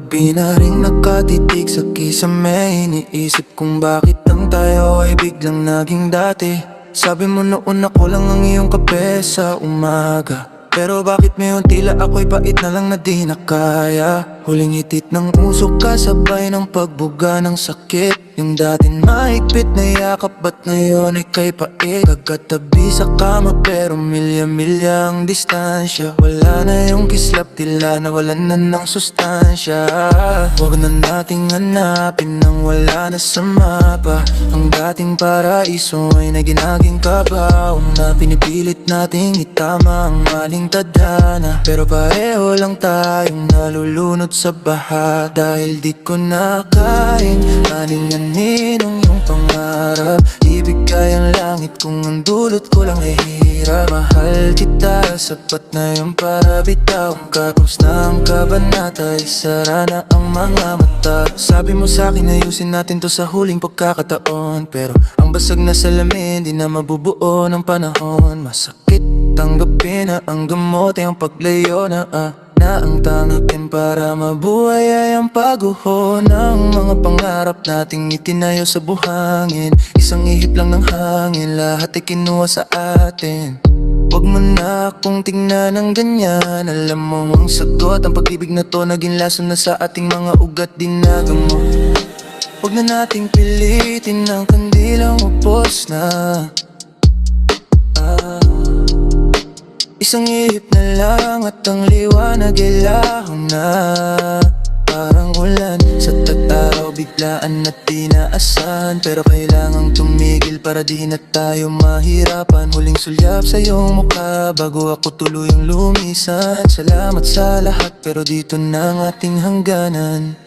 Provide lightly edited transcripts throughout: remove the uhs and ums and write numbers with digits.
gabi na rin nakatitig sa kisame. Iniisip kung bakit ang tayo ay biglang naging dati. Sabi mo noon ako lang ang iyong kape sa umaga, pero bakit ngayon tila ako'y pait na lang na di na kaya. Huling hitit ng usok kasabay ng pagbuga ng sakit. Yung dating mahigpit na yakap, ba't ngayon ay kay pait? Kagkatabi sa kama pero milya-milya ang distansya. Wala na yung kislap, tila nawalan na ng sustansya. Huwag na nating hanapin nang wala na sa mapa. Ang dating paraiso ay naginaging kabaw na pinipilit nating itama ang maling tadhana. Pero pareho lang tayong nalulunod sa baha. Dahil di ko na kayang aninganin ang iyong pangarap. Ibigay ang langit kung ang dulot ko lang ay hirap. Mahal kita, sapat na yung para bitaw. Kapos na ang kabanata, isara na ang mga mata. Sabi mo sa'kin ayusin natin to sa huling pagkakataon, pero ang basag na salamin di na mabubuo ng panahon. Masakit tanggapin na ang gamot ay ang paglayo na ang tanggapin para mabuhay ay ang pagguho ng mga pangarap nating itinayo sa buhangin. Isang ihip lang ng hangin, lahat ay kinuha sa atin. Huwag mo na akong tingnan ng ganyan. Alam mo ang sagot, ang pag-ibig na to naging lason na sa ating mga ugat dinagamo. Huwag na nating pilitin ang kandilang upos na isang ihip na lang at ang liwanag ay lahon na. Parang ulan sa tag-araw, biglaan at di naasahan. Pero kailangang tumigil para di na tayo mahirapan. Huling sulyap sa iyong mukha bago ako tuluyang lumisan. Salamat sa lahat pero dito na ang ating hangganan.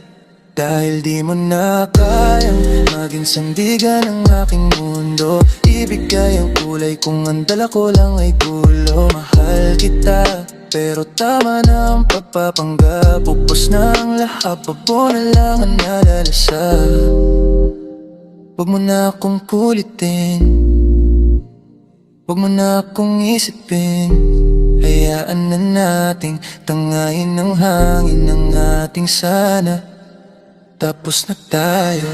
Dahil di mo na kayang maging sandigan ng aking mundo. Ibigay ang kulay kung ang dala ko lang ay gulo. Mahal kita pero tama na ang pagpapanggap. Upos na ang lahat, pabo na lang ang nalalasa. Huwag mo na akong kulitin, huwag mo na akong isipin. Hayaan na nating tangayin ng hangin ng ating sana. Tapos na tayo.